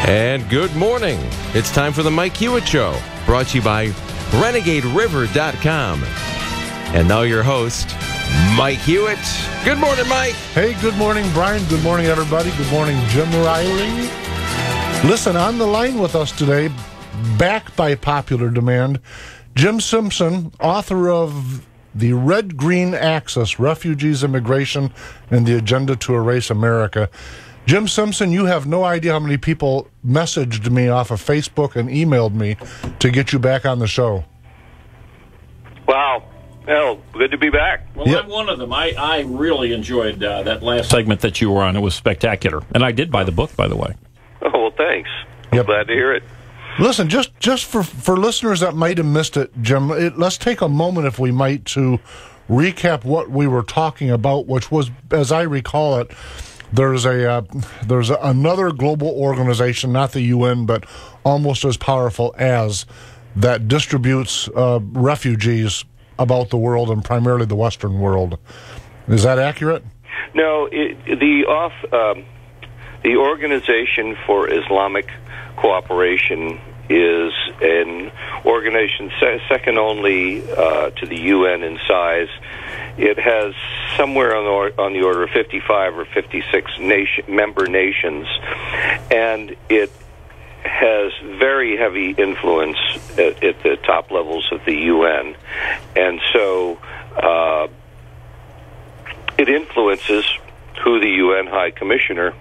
And good morning. It's time for the Mike Hewitt Show, brought to you by RenegadeRiver.com. And now your host, Mike Hewitt. Good morning, Mike. Hey, good morning, Brian. Good morning, everybody. Good morning, Jim Riley. Listen, on the line with us today, back by popular demand, Jim Simpson, author of The Red-Green Axis, Refugees, Immigration, and the Agenda to Erase America. Jim Simpson, you have no idea how many people messaged me off of Facebook and emailed me to get you back on the show. Wow. Well, good to be back. Well, yep. I'm one of them. I really enjoyed that last segment that you were on. It was spectacular. And I did buy the book, by the way. Oh, well, thanks. Yep. Glad to hear it. Listen, just for listeners that might have missed it, Jim, let's take a moment, if we might, to recap what we were talking about, which was, as I recall it, there's another global organization, not the UN, but almost as powerful as, that distributes refugees about the world, and primarily the Western world. Is that accurate? No, the Organization for Islamic Cooperation is an organization second only to the UN in size. It has somewhere on the order of 55 or 56 member nations, and it has very heavy influence at the top levels of the UN, and so it influences who the UN High Commissioner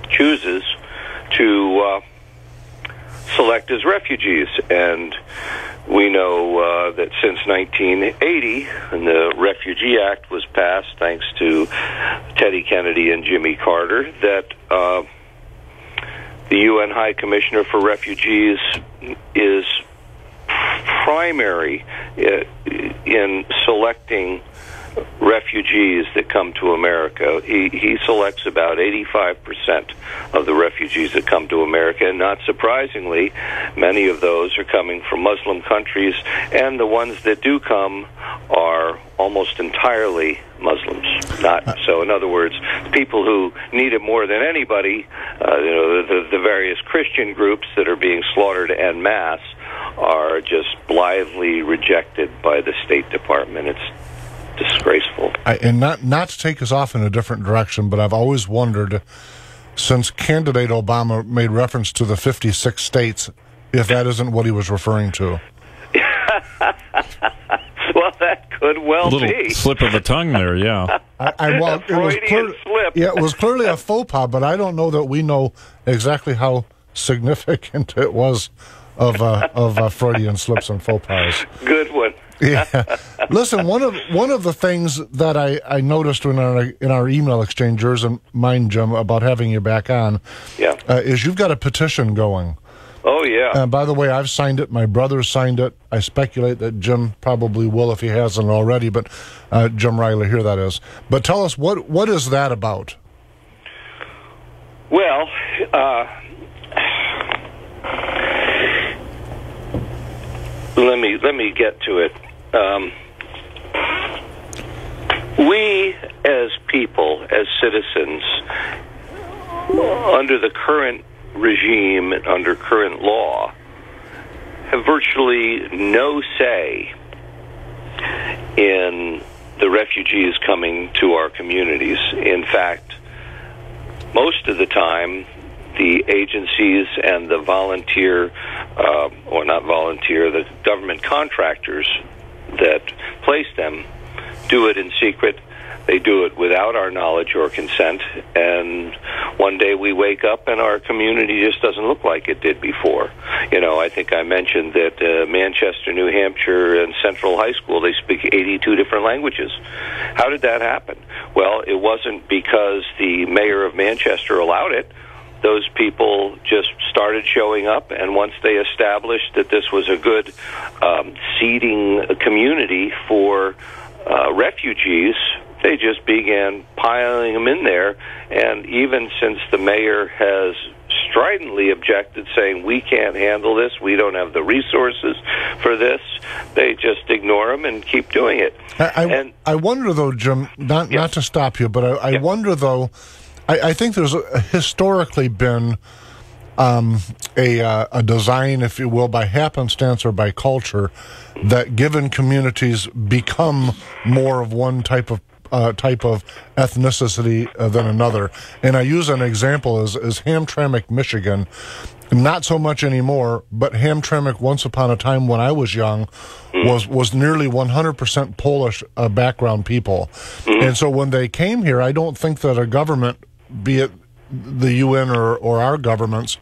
chooses to select as refugees. And we know that since 1980, and the Refugee Act was passed thanks to Teddy Kennedy and Jimmy Carter, that the UN High Commissioner for Refugees is primary in selecting refugees that come to America. He selects about 85% of the refugees that come to America, and not surprisingly, many of those are coming from Muslim countries, and the ones that do come are almost entirely Muslims. So in other words, people who need it more than anybody, the various Christian groups that are being slaughtered en masse, are just blithely rejected by the State Department. It's disgraceful. And not to take us off in a different direction, but I've always wondered, since candidate Obama made reference to the 56 states, if that isn't what he was referring to. Well, that could well be. A little slip of the tongue there, yeah. It was clearly a faux pas, but I don't know that we know exactly how significant it was of Freudian slips and faux pas. Good one. Yeah. Listen, one of the things that I noticed in our email exchange, yours and mine, Jim, about having you back on, is you've got a petition going. Oh, yeah. And by the way, I've signed it. My brother signed it. I speculate that Jim probably will if he hasn't already, but Jim Riley, here that is. But tell us, what is that about? Well, let me get to it. We as people, as citizens, under the current regime, under current law, have virtually no say in the refugees coming to our communities. In fact, most of the time, the agencies and the the government contractors that place them do it in secret. They do it without our knowledge or consent, and one day we wake up and our community just doesn't look like it did before. I think I mentioned that Manchester, New Hampshire, and Central High School, they speak 82 different languages. How did that happen? Well, it wasn't because the mayor of Manchester allowed it. Those people just started showing up, and once they established that this was a good seeding community for refugees, they just began piling them in there. And even since the mayor has stridently objected, saying we can't handle this, we don't have the resources for this, they just ignore them and keep doing it. I wonder, though, Jim, not to stop you, but I wonder, though, I think there's historically been a design, if you will, by happenstance or by culture, that given communities become more of one type of ethnicity than another. And I use an example as Hamtramck, Michigan. Not so much anymore, but Hamtramck, once upon a time when I was young, was nearly 100% Polish background people. And so when they came here, I don't think that a government, be it the UN or our governments,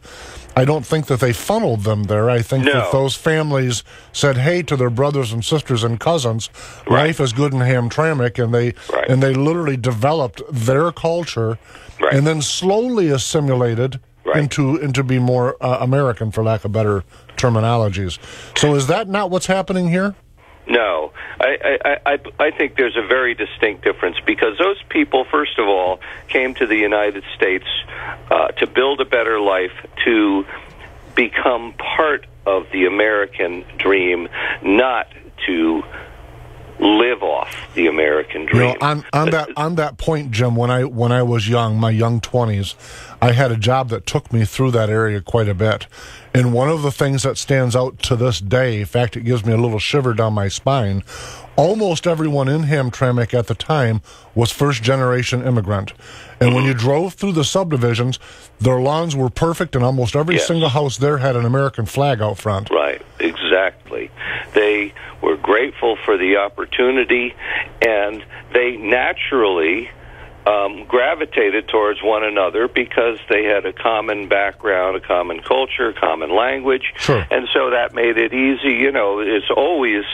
I don't think that they funneled them there. I think that those families said, hey, to their brothers and sisters and cousins, life is good in Hamtramck, and they literally developed their culture and then slowly assimilated into be more American, for lack of better terminologies. So is that not what's happening here? No, I think there's a very distinct difference, because those people, first of all, came to the United States to build a better life, to become part of the American dream, not to live off the American dream. On that point, Jim, when I was young, my young 20s, I had a job that took me through that area quite a bit. And one of the things that stands out to this day, in fact, it gives me a little shiver down my spine, almost everyone in Hamtramck at the time was first-generation immigrant. And when you drove through the subdivisions, their lawns were perfect, and almost every single house there had an American flag out front. Right, exactly. They were grateful for the opportunity, and they naturally gravitated towards one another because they had a common background, a common culture, common language, and so that made it easy. You know, it's always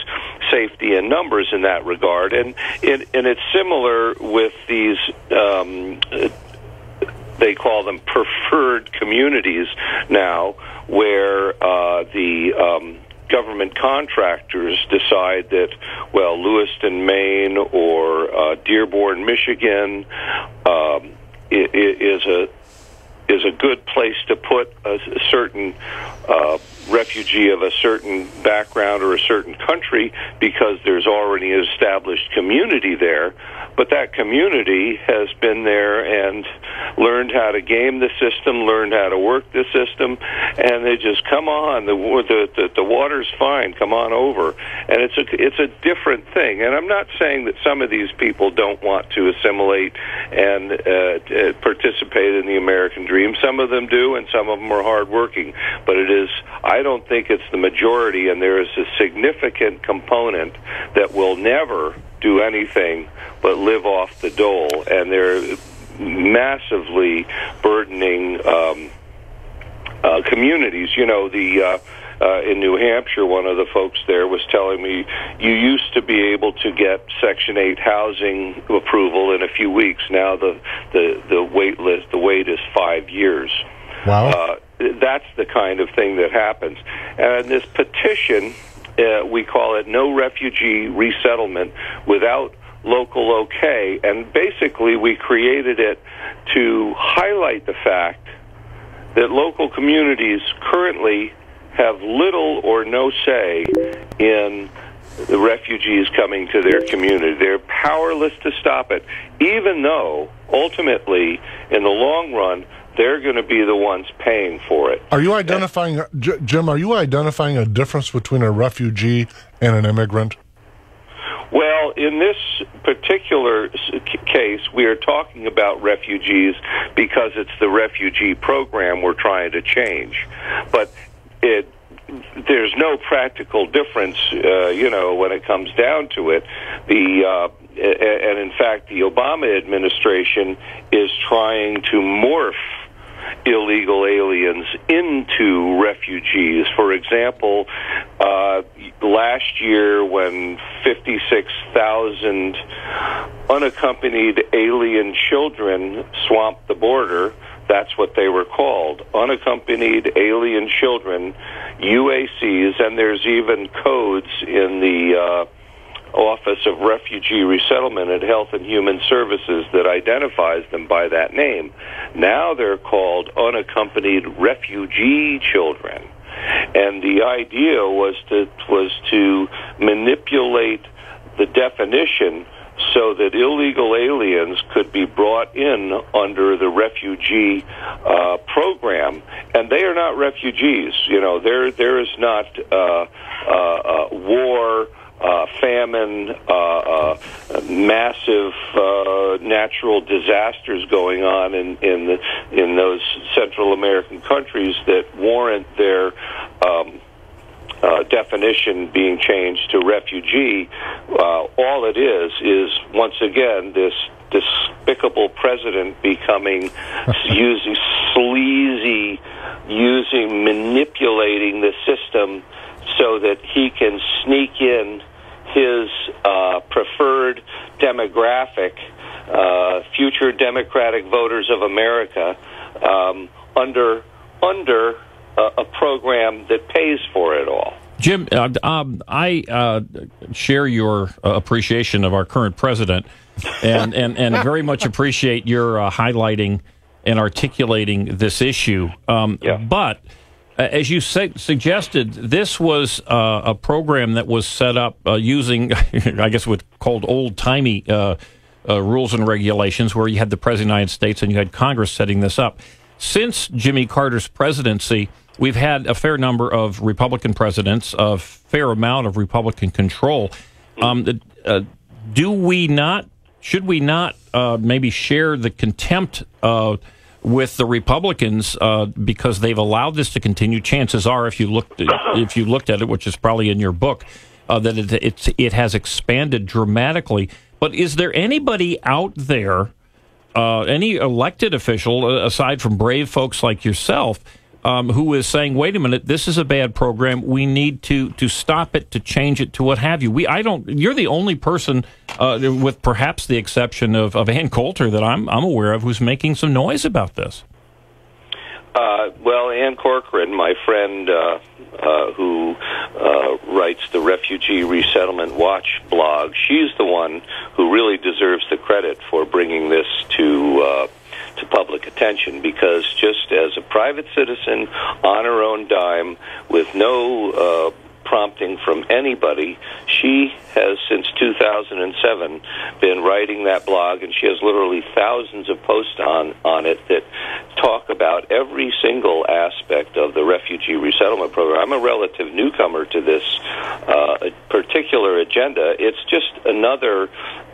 safety in numbers in that regard, and it's similar with these. They call them preferred communities now, where the government contractors decide that, well, Lewiston, Maine, or Dearborn, Michigan, is a good place to put a certain refugee of a certain background or a certain country, because there's already an established community there. But that community has been there and learned how to game the system, learned how to work the system, and they just, come on, the water's fine, come on over. And it's a different thing. And I'm not saying that some of these people don't want to assimilate and participate in the American dream. Some of them do, and some of them are hardworking. But I don't think it's the majority, and there is a significant component that will never do anything but live off the dole, and they're massively burdening communities. You know, in New Hampshire, one of the folks there was telling me, you used to be able to get Section 8 housing approval in a few weeks. Now the wait is 5 years. Wow. That's the kind of thing that happens. And this petition, we call it No Refugee Resettlement Without Local OK, and basically we created it to highlight the fact that local communities currently have little or no say in the refugees coming to their community. They're powerless to stop it, even though ultimately, in the long run, they're going to be the ones paying for it. Are you identifying, Jim, are you identifying a difference between a refugee and an immigrant? Well, in this particular case, we are talking about refugees because it's the refugee program we're trying to change. But there's no practical difference, when it comes down to it. And in fact, the Obama administration is trying to morph illegal aliens into refugees. For example, last year when 56,000 unaccompanied alien children swamped the border, that's what they were called, unaccompanied alien children, UACs, and there's even codes in the Office of Refugee Resettlement at Health and Human Services that identifies them by that name. Now they're called unaccompanied refugee children. And the idea was to manipulate the definition so that illegal aliens could be brought in under the refugee program, and they are not refugees. There is not war, famine, massive natural disasters going on in those Central American countries that warrant their definition being changed to refugee. All it is once again this despicable president becoming manipulating the system so that he can sneak in his preferred demographic, future Democratic voters of America, under a program that pays for it all. Jim, I share your appreciation of our current president, and very much appreciate your highlighting and articulating this issue. But as you suggested, this was a program that was set up using, I guess, what's called old-timey rules and regulations, where you had the President of the United States and you had Congress setting this up. Since Jimmy Carter's presidency, we've had a fair number of Republican presidents, a fair amount of Republican control. Should we not maybe share the contempt with the Republicans because they've allowed this to continue? Chances are, if you looked at it, which is probably in your book, that it has expanded dramatically. But is there anybody out there, any elected official, aside from brave folks like yourself, who is saying, wait a minute, this is a bad program, we need to stop it, to change it, to what have you? You're the only person, with perhaps the exception of Ann Coulter, that I'm aware of, who's making some noise about this. Well, Ann Corcoran, my friend who writes the Refugee Resettlement Watch blog, she's the one who really deserves the credit for bringing this to public attention, because just as a private citizen on her own dime with no prompting from anybody, she has since 2007 been writing that blog, and she has literally thousands of posts on it that talk about every single aspect of the refugee resettlement program. I'm a relative newcomer to this particular agenda. It's just another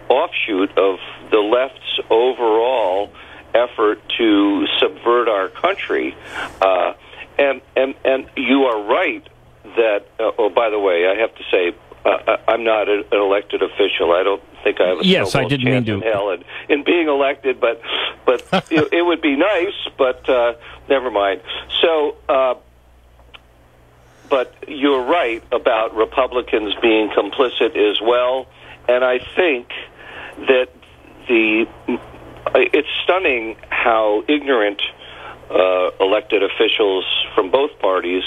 offshoot of the left's overall effort to subvert our country, and you are right that. Oh, by the way, I have to say I'm not an elected official. I don't think I have a yes, I didn't mean to. In hell in being elected, but it would be nice. But never mind. So, but you're right about Republicans being complicit as well, and I think that it's stunning how ignorant elected officials from both parties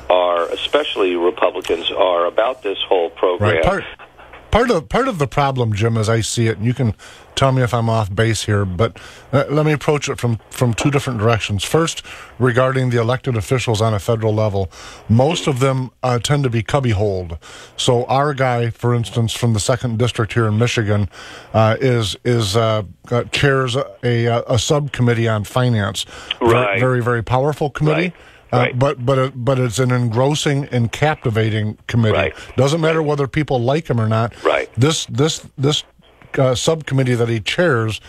are, especially Republicans, are about this whole program. Right. Part of the problem, Jim, as I see it, and you can tell me if I'm off base here, but let me approach it from two different directions. First, regarding the elected officials on a federal level, most of them tend to be cubbyholed. So our guy, for instance, from the 2nd District here in Michigan, chairs a subcommittee on finance. Right. Very, very powerful committee. Right. But it's an engrossing and captivating committee. Right. Doesn't matter whether people like him or not. Right. This subcommittee that he chairs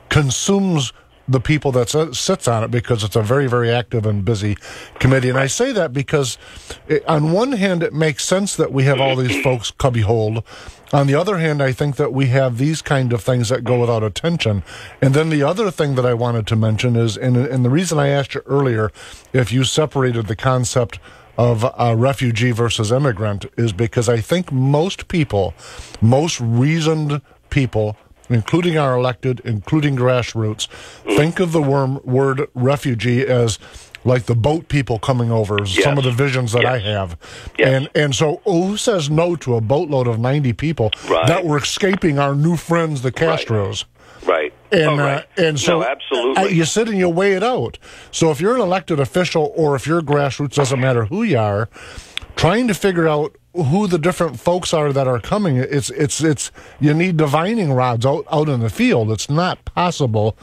consumes the people that sits on it, because it's a very, very active and busy committee. And I say that because, on one hand, it makes sense that we have all these folks cubbyholed. On the other hand, I think that we have these kind of things that go without attention. And then the other thing that I wanted to mention is, and the reason I asked you earlier if you separated the concept of refugee versus immigrant, is because I think most people, most reasoned people, including our elected, including grassroots, think of the word refugee as like the boat people coming over. Yes. Some of the visions that I have. Yes. And so who says no to a boatload of 90 people that were escaping our new friends, the Castros? Right. And so no, absolutely. You sit and you weigh it out. So if you're an elected official or if you're grassroots, doesn't matter who you are, trying to figure out who the different folks are that are coming. It's you need divining rods out in the field. It's not possible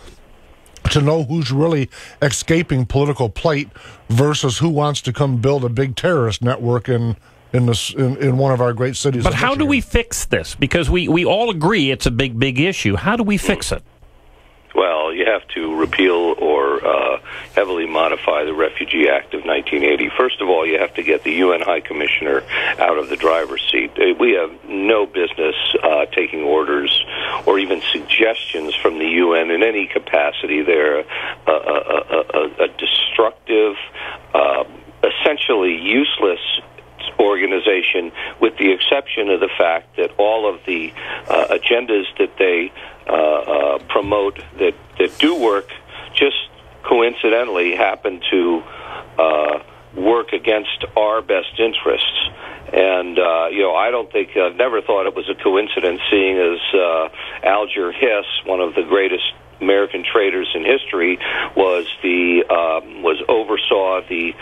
to know who's really escaping political plight versus who wants to come build a big terrorist network in one of our great cities. But how do we fix this? Because we all agree it's a big issue. How do we fix it? Well, you have to repeal or heavily modify the Refugee Act of 1980. First of all, you have to get the UN High Commissioner out of the driver's seat. We have no business taking orders or even suggestions from the UN in any capacity. They're a destructive, essentially useless organization, with the exception of the fact that all of the agendas that they promote that do work just coincidentally happen to work against our best interests. And, I don't think, I've never thought it was a coincidence, seeing as Alger Hiss, one of the greatest American traders in history, oversaw the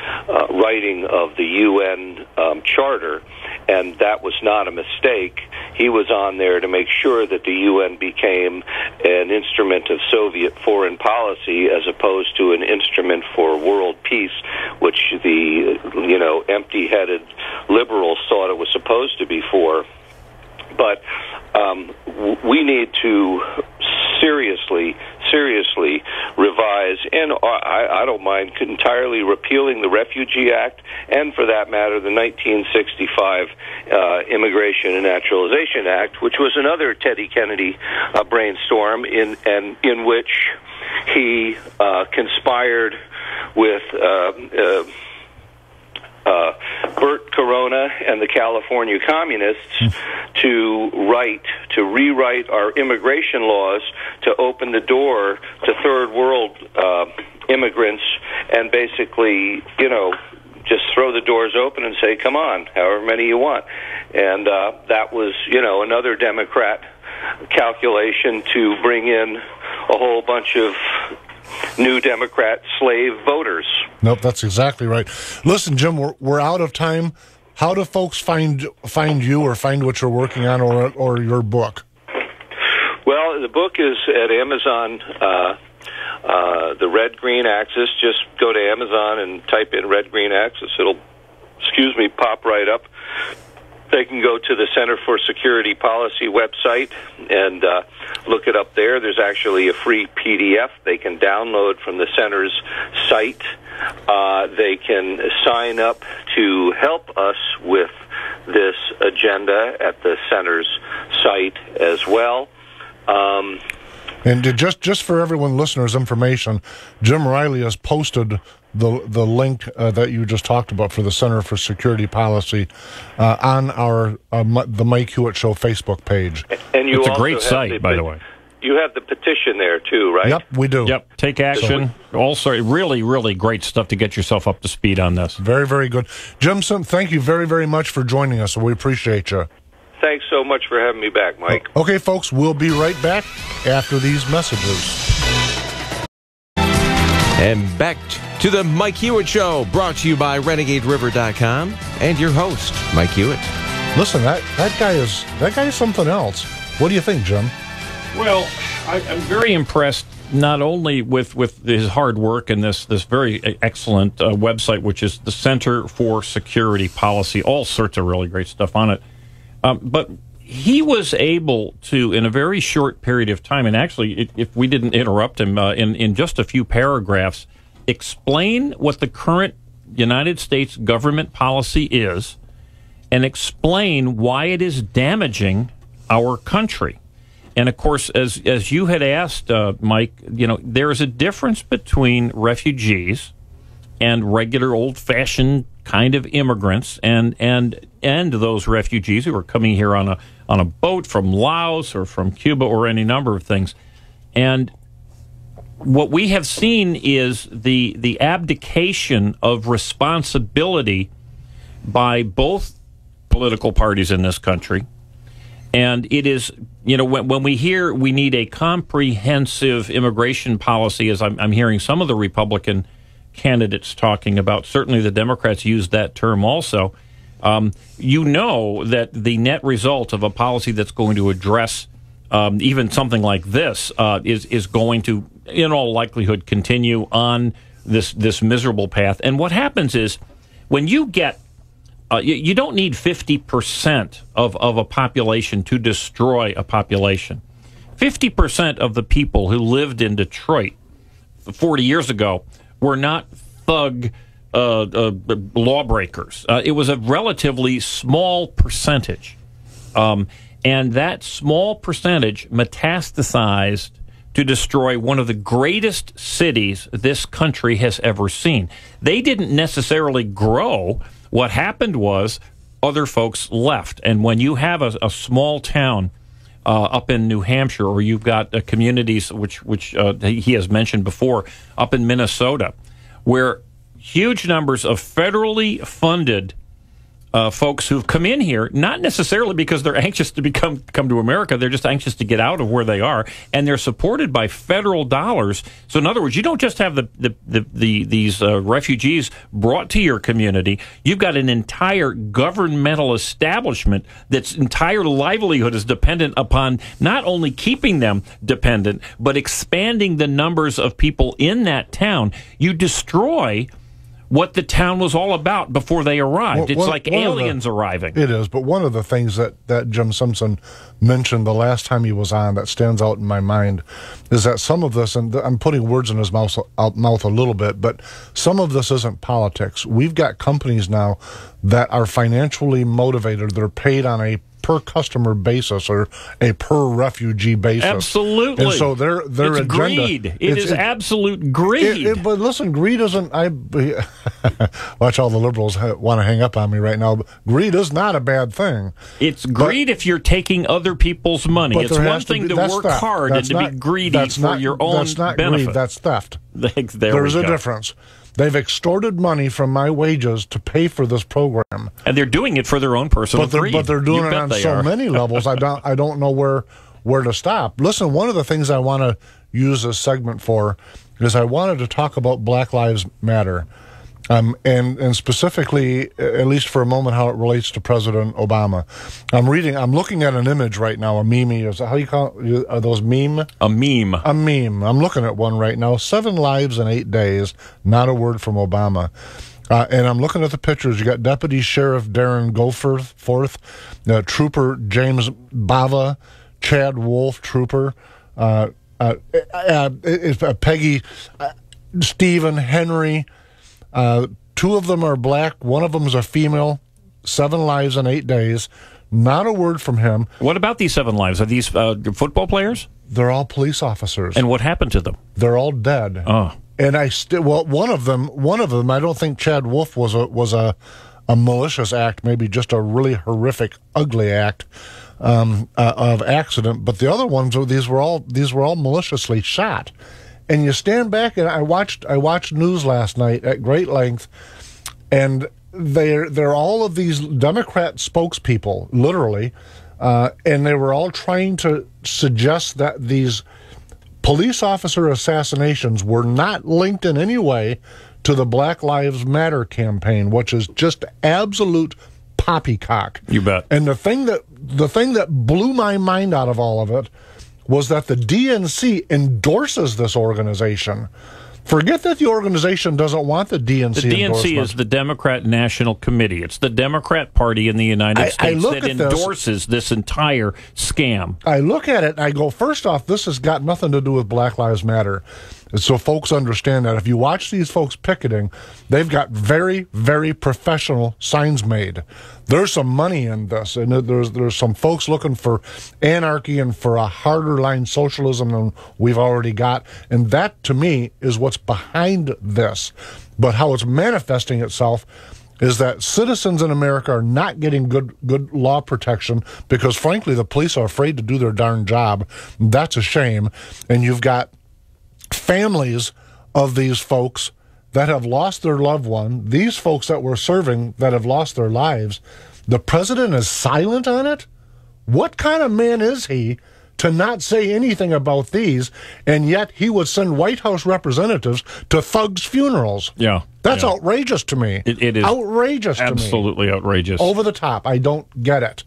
writing of the UN Charter, and that was not a mistake. He was on there to make sure that the UN became an instrument of Soviet foreign policy as opposed to an instrument for world peace, which the empty-headed liberals thought it was supposed to be for. But we need to seriously revise, and I don't mind entirely repealing the Refugee Act, and for that matter, the 1965 Immigration and Naturalization Act, which was another Teddy Kennedy brainstorm in which he conspired with Bert Corona and the California Communists to rewrite our immigration laws to open the door to third world immigrants, and basically, just throw the doors open and say, come on, however many you want. And that was, another Democrat calculation to bring in a whole bunch of new Democrat slave voters. Nope, that's exactly right. Listen, Jim, we're out of time. How do folks find you or find what you're working on or your book? Well, the book is at Amazon, the Red Green Axis. Just go to Amazon and type in Red Green Axis. It'll, pop right up. They can go to the Center for Security Policy website and look it up there. There's actually a free PDF they can download from the Center's site. They can sign up to help us with this agenda at the Center's site as well. And just for everyone, listeners' information, Jim Riley has posted the link that you just talked about for the Center for Security Policy on our the Mike Hewitt Show Facebook page. And it's a great site, by the way. You have the petition there, too, right? Yep, we do. Yep, take action. Also, really, really great stuff to get yourself up to speed on this. Very, very good. Jim, thank you very, very much for joining us. We appreciate you. Thanks so much for having me back, Mike. Okay, folks, we'll be right back after these messages. And back to the Mike Hewitt Show, brought to you by RenegadeRiver.com and your host, Mike Hewitt. Listen, that guy is something else. What do you think, Jim? Well, I'm very impressed not only with his hard work and this very excellent website, which is the Center for Security Policy, all sorts of really great stuff on it, but he was able to, in a very short period of time, and actually, if we didn't interrupt him, in just a few paragraphs, explain what the current United States government policy is and explain why it is damaging our country. And, of course, as you had asked, Mike, there is a difference between refugees and regular old-fashioned kind of immigrants and those refugees who are coming here on a boat from Laos or from Cuba or any number of things. And what we have seen is the abdication of responsibility by both political parties in this country. And it is, when we hear we need a comprehensive immigration policy, as I'm hearing some of the Republican candidates talking about, certainly the Democrats use that term also, you know that the net result of a policy that's going to address even something like this is going to, in all likelihood, continue on this miserable path. And what happens is when you get you don't need 50% of a population to destroy a population. 50% of the people who lived in Detroit 40 years ago were not thug lawbreakers. It was a relatively small percentage. And that small percentage metastasized to destroy one of the greatest cities this country has ever seen. They didn't necessarily grow. What happened was other folks left. And when you have a small town up in New Hampshire, or you've got communities which he has mentioned before, up in Minnesota, where huge numbers of federally funded folks who've come in here, not necessarily because they're anxious to come to America, they're just anxious to get out of where they are, and they're supported by federal dollars. So in other words, you don't just have these refugees brought to your community, you've got an entire governmental establishment that's entire livelihood is dependent upon not only keeping them dependent, but expanding the numbers of people in that town. You destroy what the town was all about before they arrived. It's like aliens arriving. It is, but one of the things that Jim Simpson mentioned the last time he was on that stands out in my mind is that some of this, and I'm putting words in his mouth a little bit, but some of this isn't politics. We've got companies now that are financially motivated. They're paid on a per customer basis or a per refugee basis. Absolutely. And so their it's agenda... greed. It is absolute greed. But listen, greed isn't... watch, all the liberals want to hang up on me right now. But greed is not a bad thing. It's greed if you're taking other people's money. It's one thing to work hard and to be greedy for your own benefit. That's not greed, that's theft. There's a difference. They've extorted money from my wages to pay for this program, and they're doing it for their own personal greed. But they're doing it on so many levels. I don't know where to stop. Listen, one of the things I want to use this segment for is I wanted to talk about Black Lives Matter, and specifically, at least for a moment, how it relates to President Obama. I'm looking at an image right now, a meme. Is that how you call it? Are those meme? A meme. A meme. I'm looking at one right now. 7 lives in 8 days. Not a word from Obama. And I'm looking at the pictures. You got Deputy Sheriff Darren Goforth, Trooper James Bava, Chad Wolf, Trooper, Peggy, Stephen, Henry. 2 of them are black. 1 of them is a female. 7 lives in 8 days. Not a word from him. What about these 7 lives? Are these football players? They're all police officers. And what happened to them? They're all dead. Oh. And one of them, I don't think Chad Wolf was a malicious act, maybe just a really horrific, ugly act of accident. But the other ones, these were all maliciously shot. And you stand back, and I watched news last night at great length, and they're all of these Democrat spokespeople, literally, and they were all trying to suggest that these police officer assassinations were not linked in any way to the Black Lives Matter campaign, which is just absolute poppycock. You bet. And the thing that blew my mind out of all of it was that the DNC endorses this organization. Forget that the organization doesn't want the DNC The DNC is the Democrat National Committee. It's the Democrat Party in the United States that endorses this entire scam. I look at it and I go, first off, this has got nothing to do with Black Lives Matter. So folks understand that. If you watch these folks picketing, they've got very, very professional signs made. There's some money in this, and there's some folks looking for anarchy and for a harder line socialism than we've already got. And that, to me, is what's behind this. But how it's manifesting itself is that citizens in America are not getting good law protection because, frankly, the police are afraid to do their darn job. That's a shame. And you've got families of these folks that have lost their loved one, these folks that were serving that have lost their lives. The president is silent on it? What kind of man is he to not say anything about these, and yet he would send White House representatives to thugs' funerals. Yeah. That's outrageous to me. It is outrageous to me. Absolutely outrageous. Over the top. I don't get it.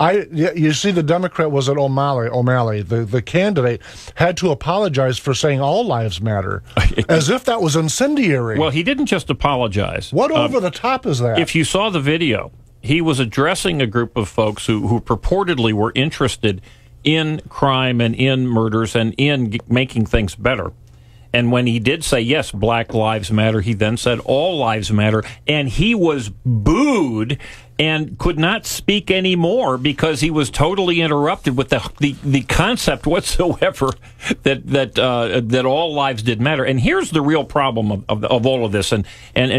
You see, the Democrat was at O'Malley. The candidate had to apologize for saying all lives matter, as if that was incendiary. Well, he didn't just apologize. What over the top is that? If you saw the video, he was addressing a group of folks who purportedly were interested in crime and in murders and in making things better. And when he did say, yes, Black Lives Matter, he then said all lives matter. And he was booed and could not speak anymore because he was totally interrupted with the concept whatsoever that all lives did matter. And here's the real problem of all of this. And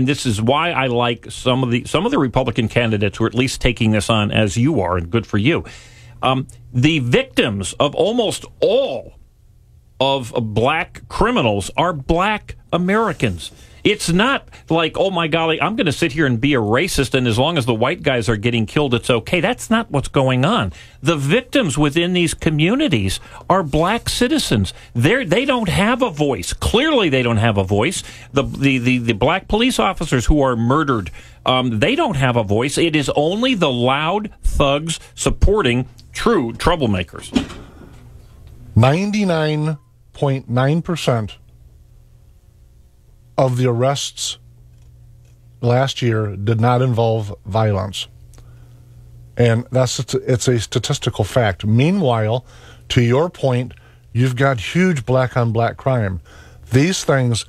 this is why I like some of the Republican candidates who are at least taking this on as you are, and good for you. The victims of almost all of black criminals are black Americans. It's not like, oh my golly, I'm going to sit here and be a racist, and as long as the white guys are getting killed, it's okay. That's not what's going on. The victims within these communities are black citizens. They don't have a voice. Clearly, they don't have a voice. The black police officers who are murdered, they don't have a voice. It is only the loud thugs supporting true troublemakers. 99.9% of the arrests last year did not involve violence. And it's a statistical fact. Meanwhile, to your point, you've got huge black-on-black crime. These things,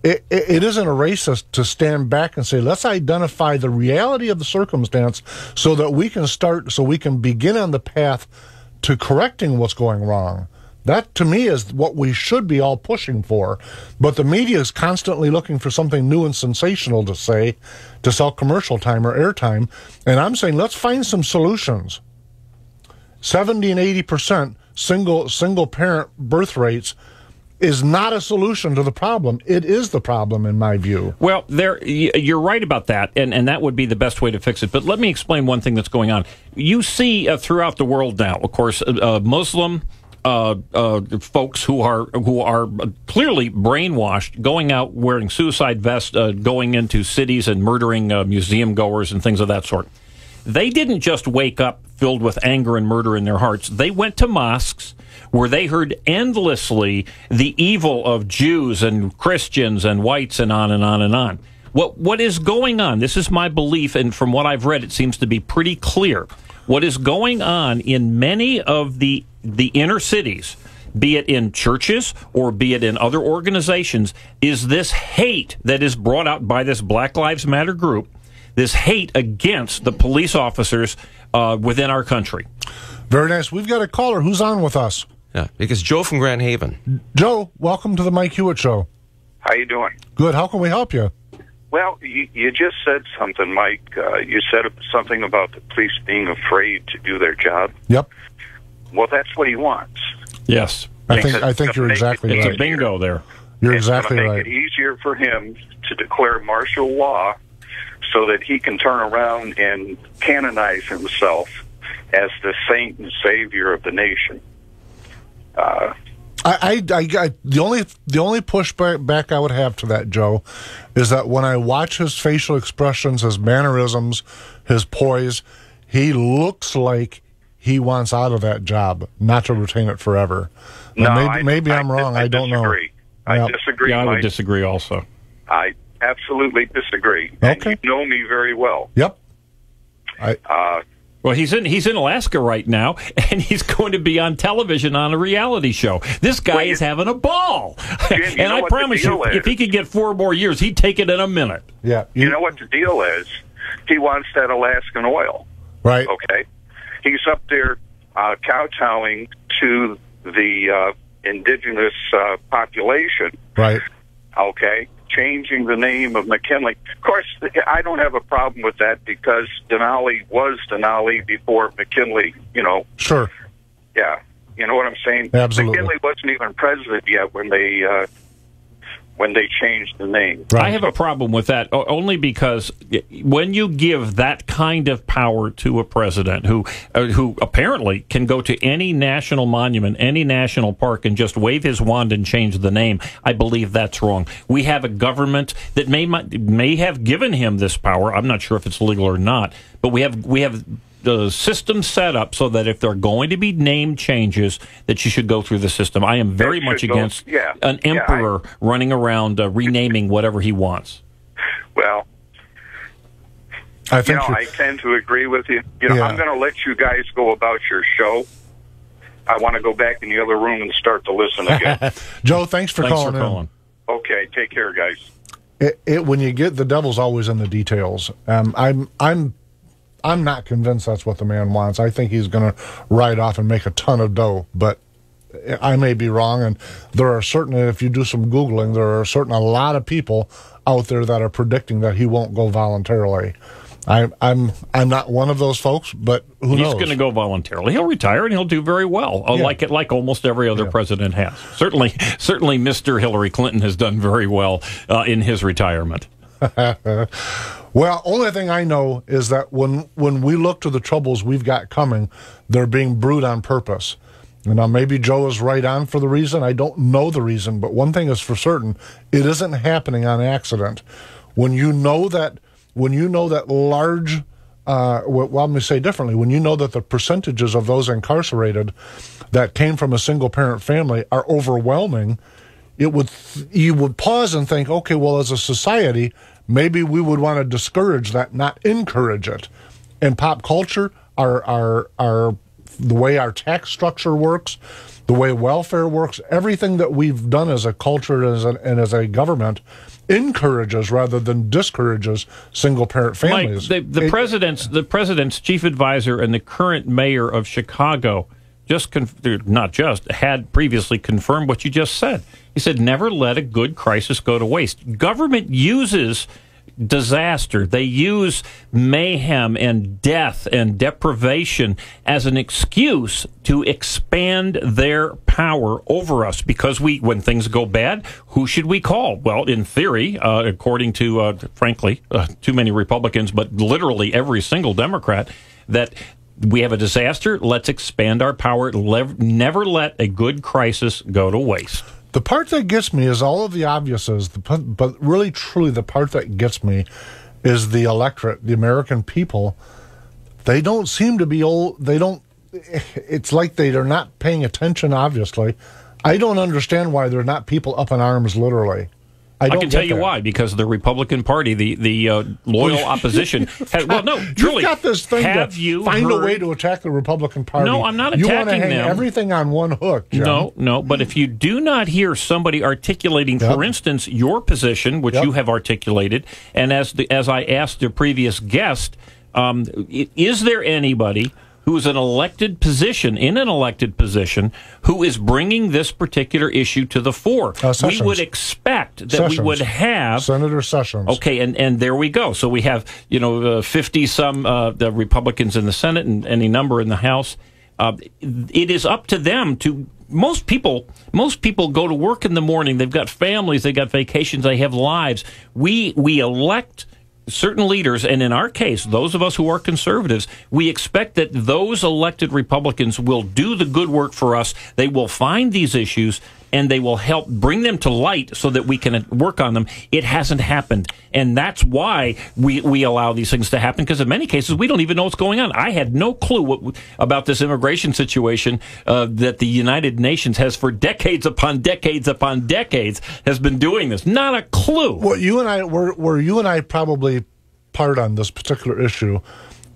it isn't a racist to stand back and say, let's identify the reality of the circumstance so that we can begin on the path to correcting what's going wrong. That, to me, is what we should be all pushing for. But the media is constantly looking for something new and sensational to say, to sell commercial time or airtime. And I'm saying, let's find some solutions. 70 and 80% single-parent birth rates is not a solution to the problem. It is the problem, in my view. Well, you're right about that, and that would be the best way to fix it. But let me explain one thing that's going on. You see throughout the world now, of course, Muslim folks who are clearly brainwashed, going out wearing suicide vests, going into cities and murdering museum goers and things of that sort. They didn't just wake up filled with anger and murder in their hearts. They went to mosques where they heard endlessly the evil of Jews and Christians and whites and on and on and on. What is going on? This is my belief, and from what I've read, it seems to be pretty clear. What is going on in many of the inner cities, be it in churches or be it in other organizations, is this hate that is brought out by this Black Lives Matter group, this hate against the police officers within our country. Very nice. We've got a caller. Who's on with us? Yeah, because Joe from Grand Haven. Joe, welcome to the Mike Hewitt Show. How you doing? Good. How can we help you? Well, you just said something, Mike. You said something about the police being afraid to do their job. Yep. Well, that's what he wants. Yes. I think you're exactly right. It's a bingo there. You're exactly right. It's going to make it easier for him to declare martial law so that he can turn around and canonize himself as the saint and savior of the nation. The only pushback I would have to that, Joe, is that when I watch his facial expressions, his mannerisms, his poise, he looks like he wants out of that job, not to retain it forever. No, maybe I'm wrong. I don't know. I disagree. Yeah, I would Mike. disagree also. I absolutely disagree. Okay. And you know me very well. Yep. Well, he's in Alaska right now, and he's going to be on television on a reality show. This guy is having a ball. Jim, and I promise you, if he could get 4 more years, he'd take it in a minute. Yeah. You know what the deal is? He wants that Alaskan oil. Right. Okay. He's up there kowtowing to the indigenous population. Right. Okay. Changing the name of McKinley. Of course, I don't have a problem with that because Denali was Denali before McKinley, Sure. Yeah. You know what I'm saying? Absolutely. McKinley wasn't even president yet when they when they changed the name. Right. I have a problem with that only because when you give that kind of power to a president who apparently can go to any national monument, any national park, and just wave his wand and change the name, I believe that's wrong. We have a government that may have given him this power. I'm not sure if it's legal or not, but we have the system set up so that if there are going to be name changes, that you should go through the system. I am very much against an emperor running around renaming whatever he wants. Well, I think I tend to agree with you. I'm going to let you guys go about your show. I want to go back in the other room and start to listen again. Joe, thanks for calling in. Okay, take care, guys. When you get, the devil's always in the details. I'm not convinced that's what the man wants. I think he's going to ride off and make a ton of dough, but I may be wrong. And there are certainly, if you do some Googling, there are a lot of people out there that are predicting that he won't go voluntarily. I'm not one of those folks, but who knows? He's going to go voluntarily. He'll retire and he'll do very well, like almost every other president has. Certainly, Mr. Hillary Clinton has done very well in his retirement. Well, only thing I know is that when we look to the troubles we've got coming, they're being brewed on purpose. Now, maybe Joe is right on for the reason. I don't know the reason, but one thing is for certain: it isn't happening on accident. When you know that large, let me say differently, when you know that the percentages of those incarcerated that came from a single-parent family are overwhelming, you would pause and think, okay, well, as a society, maybe we would want to discourage that, not encourage it. In pop culture, our the way our tax structure works, the way welfare works, everything that we've done as a culture and as a government encourages rather than discourages single-parent families. Mike, the president's chief advisor and the current mayor of Chicago had previously confirmed what you just said. He said, never let a good crisis go to waste. Government uses disaster. They use mayhem and death and deprivation as an excuse to expand their power over us. Because when things go bad, who should we call? Well, in theory, according to, frankly, too many Republicans, but literally every single Democrat, that we have a disaster, let's expand our power. Never let a good crisis go to waste. The part that gets me is all of the obviouses, but really, truly, the part that gets me is the electorate, the American people. They don't seem to be old. It's like they are not paying attention, obviously. I don't understand why they're not people up in arms, literally. I can tell you why, because the Republican Party, the loyal opposition, truly. You've got this thing find a way to attack the Republican Party. No, I'm not attacking them. You want to hang everything on one hook, Jim. No, but if you do not hear somebody articulating, for instance, your position, which you have articulated, and as I asked the previous guest, is there anybody who is in an elected position, who is bringing this particular issue to the fore? We would expect that we would have Senator Sessions. Okay, and there we go. So we have 50-some the Republicans in the Senate and any number in the House. It is up to them to. Most people go to work in the morning. They've got families. They've got vacations. They have lives. We elect certain leaders, and in our case, those of us who are conservatives, we expect that those elected Republicans will do the good work for us. They will find these issues, and they will help bring them to light so that we can work on them. It hasn't happened, and that's why we allow these things to happen, because in many cases, we don't even know what's going on. I had no clue about this immigration situation that the United Nations has for decades upon decades upon decades has been doing this. Not a clue. Well, you and I probably part on this particular issue.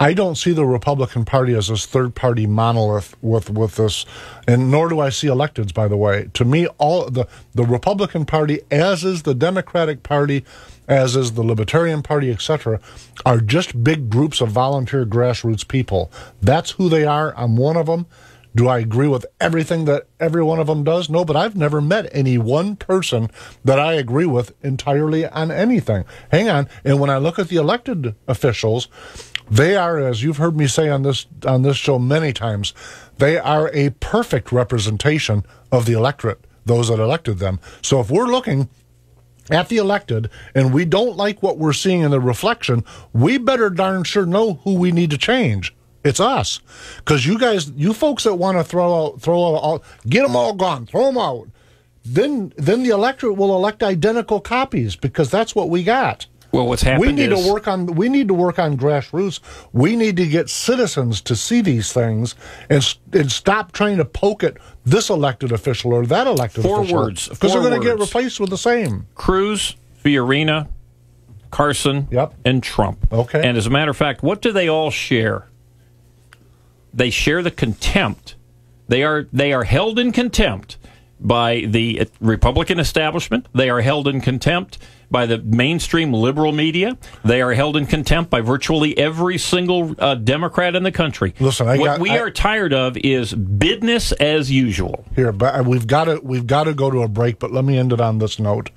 I don't see the Republican Party as this third-party monolith with this, and nor do I see electeds, by the way. To me, all the Republican Party, as is the Democratic Party, as is the Libertarian Party, etc., are just big groups of volunteer grassroots people. That's who they are. I'm one of them. Do I agree with everything that every one of them does? No, but I've never met any one person that I agree with entirely on anything. Hang on. And when I look at the elected officials, they are, as you've heard me say on this show many times, they are a perfect representation of the electorate, those that elected them. So if we're looking at the elected, and we don't like what we're seeing in the reflection, we better darn sure know who we need to change. It's us. Because you folks that want to throw out, get them all gone, throw them out. Then the electorate will elect identical copies, because that's what we got. Well, what's happened we need to work on grassroots. We need to get citizens to see these things and stop trying to poke at this elected official or that elected official. 4 words. Because they're going to get replaced with the same. Cruz, Fiorina, Carson, and Trump. Okay. And as a matter of fact, what do they all share? They share the contempt. They are held in contempt by the Republican establishment. They are held in contempt by the mainstream liberal media. They are held in contempt by virtually every single Democrat in the country. Listen, what we are tired of is business as usual. Here, but we've got to go to a break. But let me end it on this note.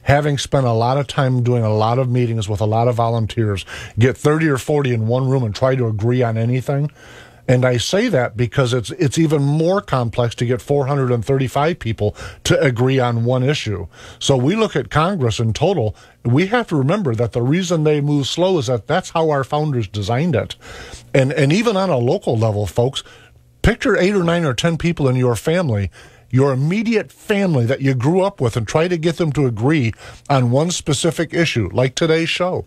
Having spent a lot of time doing a lot of meetings with a lot of volunteers, get 30 or 40 in one room and try to agree on anything. And I say that because it's even more complex to get 435 people to agree on one issue. So we look at Congress in total. We have to remember that the reason they move slow is that that's how our founders designed it. And even on a local level, folks, picture 8 or 9 or 10 people in your family, your immediate family that you grew up with, and try to get them to agree on one specific issue, like today's show.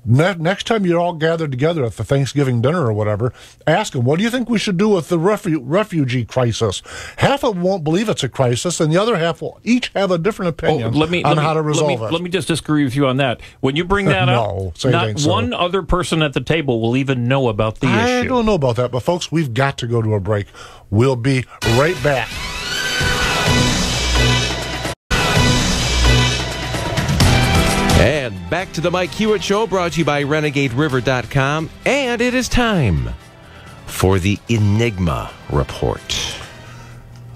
Next time you're all gathered together at the Thanksgiving dinner or whatever, ask them, what do you think we should do with the refugee crisis? Half of them won't believe it's a crisis, and the other half will each have a different opinion on how to resolve it. Let me just disagree with you on that. When you bring that up, not one other person at the table will even know about the issue. I don't know about that, but folks, we've got to go to a break. We'll be right back. And back to the Mike Hewitt Show, brought to you by RenegadeRiver.com. And it is time for the Enigma Report.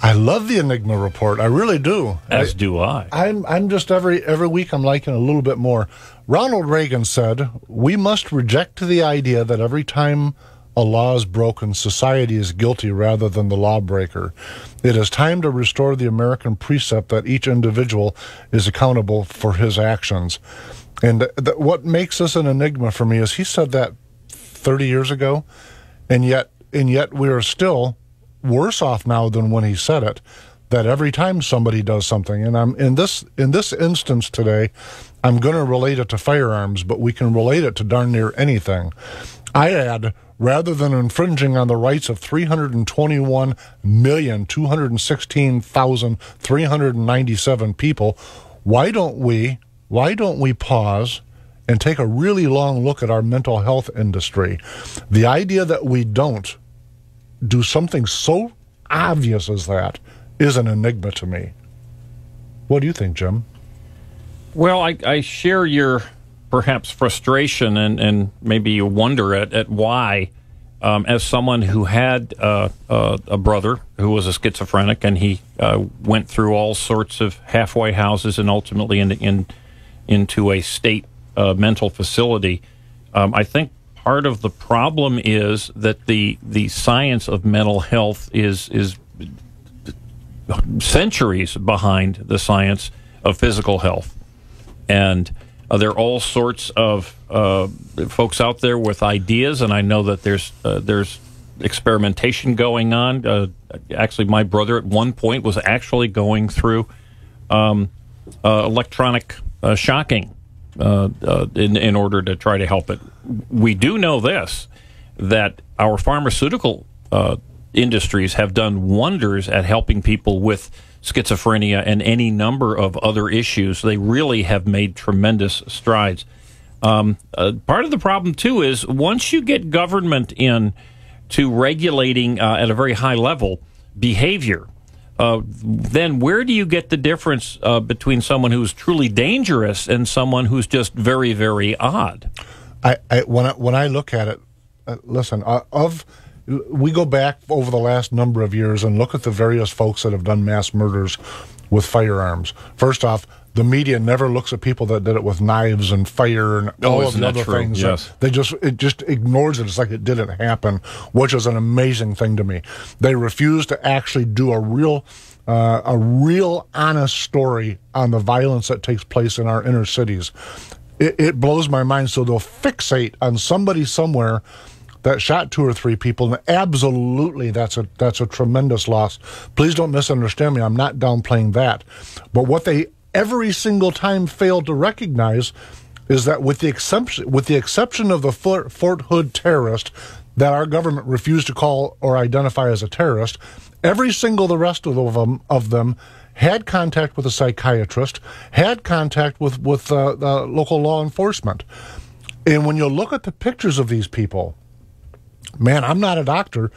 I love the Enigma Report. I really do. As do I. I'm just every week I'm liking a little bit more. Ronald Reagan said, we must reject the idea that every time a law is broken, society is guilty rather than the lawbreaker. It is time to restore the American precept that each individual is accountable for his actions. And what makes this an enigma for me is he said that 30 years ago, and yet we are still worse off now than when he said it. That every time somebody does something, and I'm in this instance today, I'm going to relate it to firearms, but we can relate it to darn near anything. I add, rather than infringing on the rights of 321,216,397 people, why don't we pause and take a really long look at our mental health industry? The idea that we don't do something so obvious as that is an enigma to me. What do you think, Jim? Well, I share your perhaps frustration and maybe you wonder at why, as someone who had a brother who was a schizophrenic, and he went through all sorts of halfway houses and ultimately into a state mental facility. I think part of the problem is that the science of mental health is centuries behind the science of physical health. And there are all sorts of folks out there with ideas, and I know that there's experimentation going on. Actually, my brother at one point was actually going through electronic shocking in order to try to help it. We do know this, that our pharmaceutical industries have done wonders at helping people with schizophrenia and any number of other issues. They really have made tremendous strides. Part of the problem, too, is once you get government in to regulating at a very high level behavior, then where do you get the difference between someone who's truly dangerous and someone who's just very, very odd? When I look at it, listen, we go back over the last number of years and look at the various folks that have done mass murders with firearms. First off, the media never looks at people that did it with knives and fire and all of the other things. Yes. It just ignores it. It's like it didn't happen, which is an amazing thing to me. They refuse to actually do a real a real honest story on the violence that takes place in our inner cities. It blows my mind. So they'll fixate on somebody somewhere that shot 2 or 3 people, and absolutely that's a tremendous loss. Please don't misunderstand me. I'm not downplaying that. But what they every single time fail to recognize is that with the exception of the Fort Hood terrorist that our government refused to call or identify as a terrorist, every single the rest of them had contact with a psychiatrist, had contact with local law enforcement. And when you look at the pictures of these people, man, I'm not a doctor,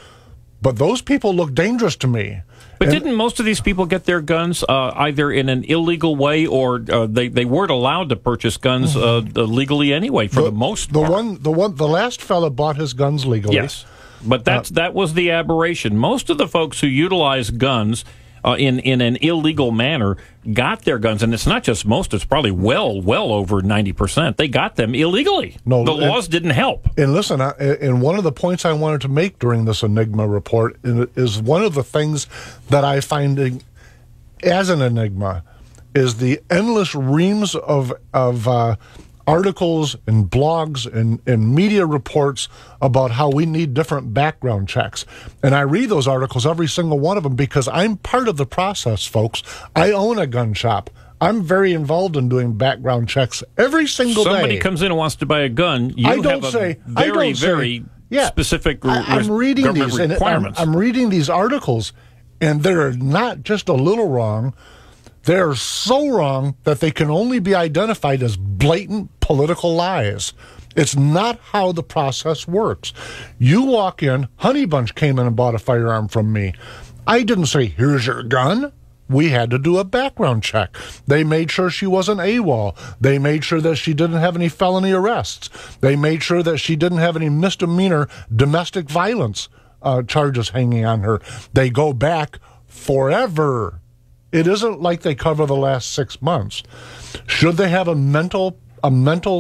but those people look dangerous to me. But didn't most of these people get their guns either in an illegal way or they weren't allowed to purchase guns legally anyway? For the most part, the last fella bought his guns legally. Yes, but that was the aberration. Most of the folks who utilize guns in an illegal manner got their guns, and it's not just most; it's probably well over 90%. They got them illegally. No, the laws didn't help. And listen, and one of the points I wanted to make during this Enigma report is one of the things that I find as an enigma is the endless reams of articles and blogs and media reports about how we need different background checks. And I read those articles, every single one of them, because I'm part of the process, folks. I own a gun shop. I'm very involved in doing background checks every single day. Somebody comes in and wants to buy a gun, you have very specific I'm reading these requirements. I'm reading these articles, and they're not just a little wrong. They're so wrong that they can only be identified as blatant political lies. It's not how the process works. You walk in, Honey Bunch came in and bought a firearm from me. I didn't say, here's your gun. We had to do a background check. They made sure she wasn't AWOL. They made sure that she didn't have any felony arrests. They made sure that she didn't have any misdemeanor domestic violence charges hanging on her. They go back forever. It isn't like they cover the last 6 months. Should they have a mental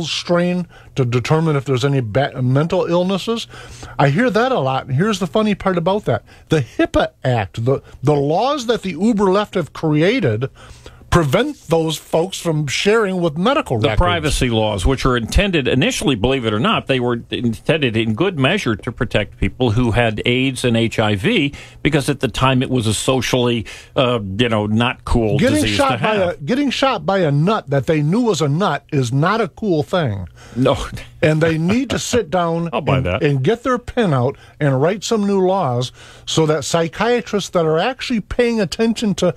strain to determine if there's any mental illnesses? I hear that a lot, and here's the funny part about that. The HIPAA Act, the laws that the Uber left have created, prevent those folks from sharing with medical records. The privacy laws, which are intended, initially, believe it or not, they were intended in good measure to protect people who had AIDS and HIV, because at the time it was a socially, not cool disease to have. Getting shot by a nut that they knew was a nut is not a cool thing. No. And they need to sit down and get their pen out and write some new laws so that psychiatrists that are actually paying attention to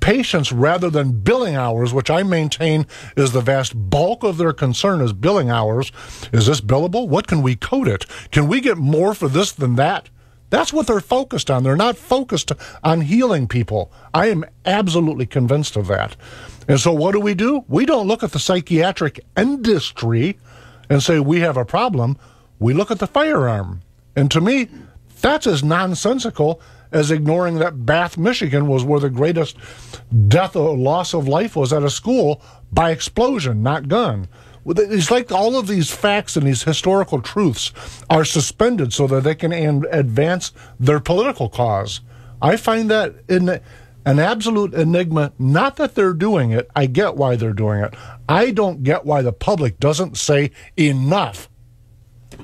patients rather than billing hours, which I maintain is the vast bulk of their concern is billing hours. Is this billable? What can we code it? Can we get more for this than that? That's what they're focused on. They're not focused on healing people. I am absolutely convinced of that. And so what do? We don't look at the psychiatric industry and say we have a problem. We look at the firearm. And to me, that's as nonsensical as ignoring that Bath, Michigan was where the greatest death or loss of life was at a school by explosion, not gun. It's like all of these facts and these historical truths are suspended so that they can advance their political cause. I find that an absolute enigma. Not that they're doing it. I get why they're doing it. I don't get why the public doesn't say enough.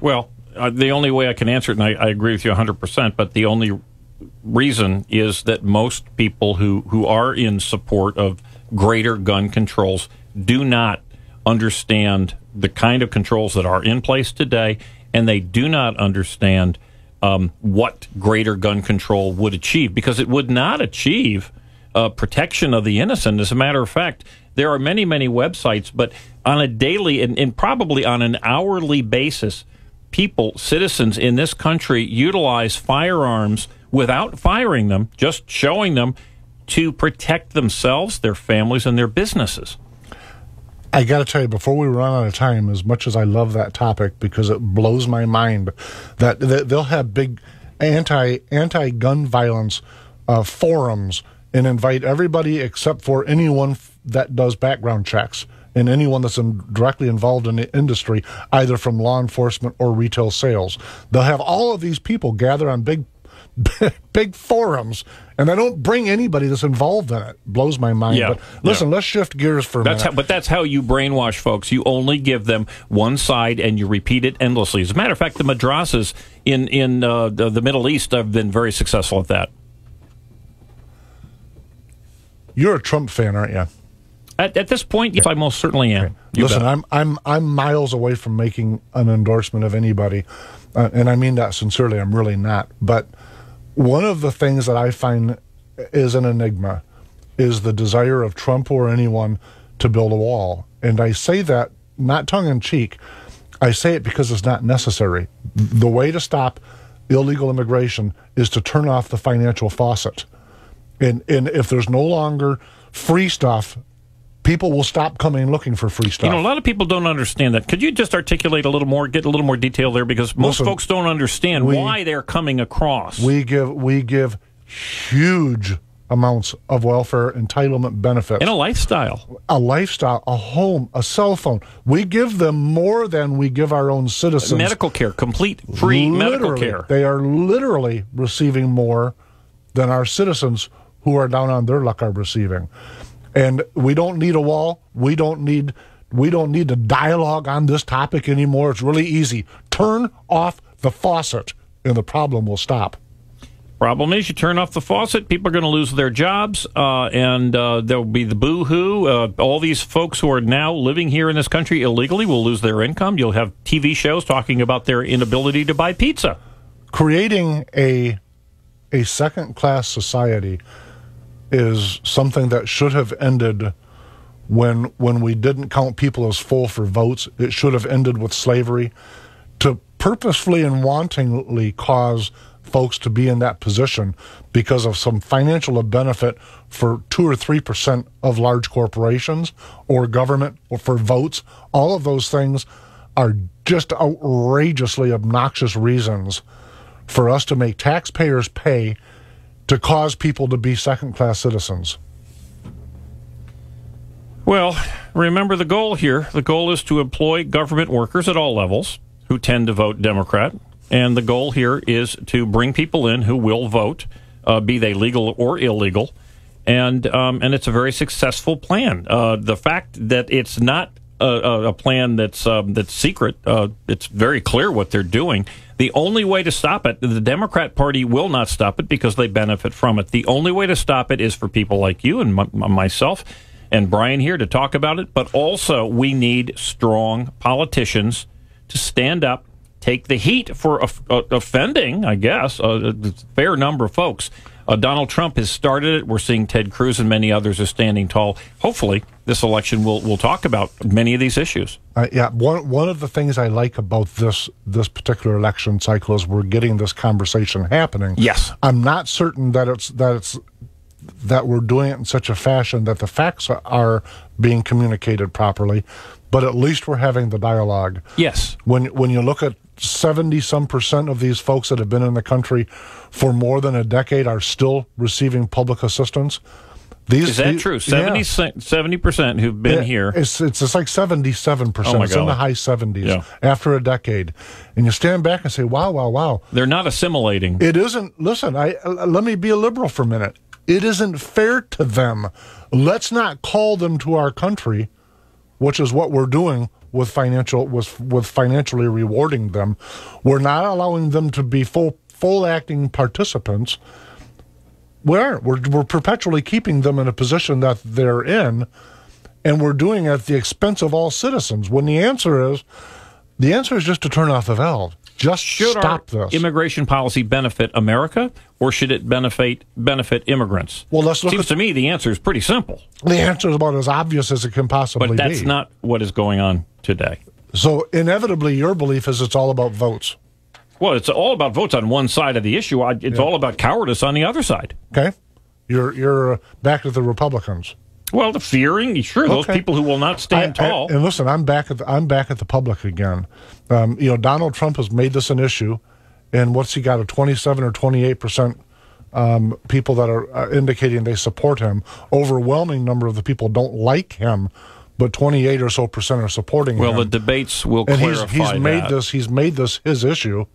Well, the only way I can answer it, and I agree with you 100%, but the only reason is that most people who are in support of greater gun controls do not understand the kind of controls that are in place today, and they do not understand what greater gun control would achieve, because it would not achieve protection of the innocent. As a matter of fact, there are many, many websites, but on a daily and probably on an hourly basis, citizens in this country utilize firearms without firing them, just showing them to protect themselves, their families, and their businesses. I got to tell you, before we run out of time, as much as I love that topic because it blows my mind, that they'll have big anti-gun violence forums and invite everybody except for anyone that does background checks and anyone that's directly involved in the industry, either from law enforcement or retail sales. They'll have all of these people gather on big forums And I don't bring anybody that's involved in it. Blows my mind. Yeah, But listen, let's shift gears for a minute. But that's how you brainwash folks. You only give them one side, and you repeat it endlessly. As a matter of fact, the madrasas in the Middle East have been very successful at that. You're a Trump fan, aren't you? At this point, yes, I most certainly am. Okay. You Listen, bet. I'm miles away from making an endorsement of anybody, and I mean that sincerely. I'm really not. But one of the things that I find is an enigma is the desire of Trump or anyone to build a wall. And I say that not tongue-in-cheek. I say it because it's not necessary. The way to stop illegal immigration is to turn off the financial faucet. And if there's no longer free stuff, people will stop coming looking for free stuff. You know, a lot of people don't understand that. Could you just articulate a little more, get a little more detail there? Because most folks don't understand why they're coming across. We give huge amounts of welfare entitlement benefits. And a lifestyle. A home, a cell phone. We give them more than we give our own citizens. Medical care, complete free medical care. They are literally receiving more than our citizens who are down on their luck are receiving. And we don't need a wall. We don't need a dialogue on this topic anymore. It's really easy. Turn off the faucet, and the problem will stop. Problem is, you turn off the faucet, people are going to lose their jobs, and there'll be the boo-hoo. All these folks who are now living here in this country illegally will lose their income. You'll have TV shows talking about their inability to buy pizza. Creating a second-class society is something that should have ended when we didn't count people as full for votes. It should have ended with slavery. To purposefully and wantingly cause folks to be in that position because of some financial benefit for 2 or 3% of large corporations or government or for votes, all of those things are just outrageously obnoxious reasons for us to make taxpayers pay to cause people to be second-class citizens. Well, remember the goal here. The goal is to employ government workers at all levels who tend to vote Democrat. And the goal here is to bring people in who will vote, be they legal or illegal. And it's a very successful plan. The fact that it's not a plan that's secret, it's very clear what they're doing. The only way to stop it, the Democrat Party will not stop it because they benefit from it. The only way to stop it is for people like you and myself and Brian here to talk about it. But also, we need strong politicians to stand up, take the heat for offending, I guess, a fair number of folks. Donald Trump has started it. We're seeing Ted Cruz and many others are standing tall. Hopefully, this election will talk about many of these issues. Yeah, one of the things I like about this particular election cycle is we're getting this conversation happening. Yes, I'm not certain that we're doing it in such a fashion that the facts are being communicated properly, but at least we're having the dialogue. Yes. When you look at 70-some% of these folks that have been in the country for more than a decade are still receiving public assistance. Is that true? 70% who've been here. It's like 77%. Oh my it's God. in the high 70s after a decade. And you stand back and say, wow. They're not assimilating. It isn't. Listen, let me be a liberal for a minute. It isn't fair to them. Let's not call them to our country, which is what we're doing with financially rewarding them. We're not allowing them to be full acting participants. We're perpetually keeping them in a position that they're in, and we're doing it at the expense of all citizens. When the answer is just to turn off the valve. Just stop this. Should our immigration policy benefit America, or should it benefit immigrants? Well, let's look. Seems to me the answer is pretty simple. The answer is about as obvious as it can possibly be. But that's not what is going on today. So inevitably, your belief is it's all about votes. Well, it's all about votes on one side of the issue. It's all about cowardice on the other side. Okay, you're back to the Republicans. Well, the fearing, sure, those people who will not stand tall. And listen, I'm back at the public again. Donald Trump has made this an issue, and what's he got, a 27 or 28% people that are indicating they support him. Overwhelming number of the people don't like him, but 28 or so % are supporting him. Well, the debates will clarify He's made this his issue.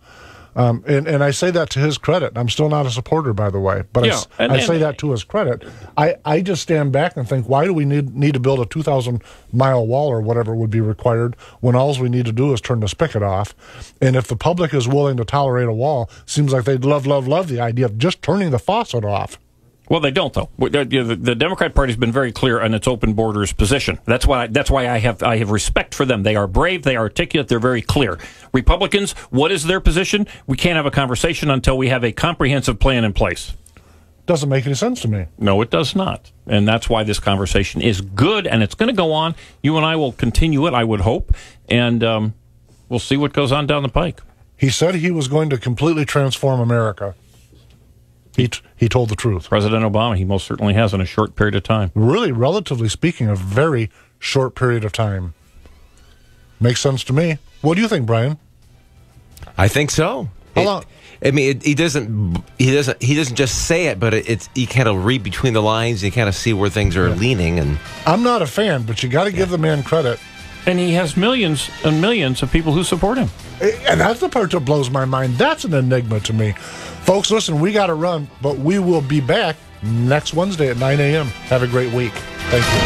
And I say that to his credit. I'm still not a supporter, by the way, but I say that to his credit. I just stand back and think, why do we need to build a 2,000-mile wall or whatever would be required when all we need to do is turn the spigot off? And if the public is willing to tolerate a wall, seems like they'd love the idea of just turning the faucet off. Well, they don't, though. The Democrat Party's been very clear on its open borders position. That's why I have respect for them. They are brave. They are articulate. They're very clear. Republicans, what is their position? We can't have a conversation until we have a comprehensive plan in place. Doesn't make any sense to me. No, it does not. And that's why this conversation is good, and it's going to go on. You and I will continue it, I would hope, and we'll see what goes on down the pike. He said he was going to completely transform America. He told the truth. President Obama, he most certainly has in a short period of time. Really, relatively speaking, a very short period of time. Makes sense to me. What do you think, Brian? I think so. How long? I mean, he doesn't just say it, but you kind of read between the lines. You kind of see where things are leaning. And I'm not a fan, but you got to give the man credit. And he has millions and millions of people who support him. And that's the part that blows my mind. That's an enigma to me. Folks, listen, we got to run, but we will be back next Wednesday at 9 a.m. Have a great week. Thank you.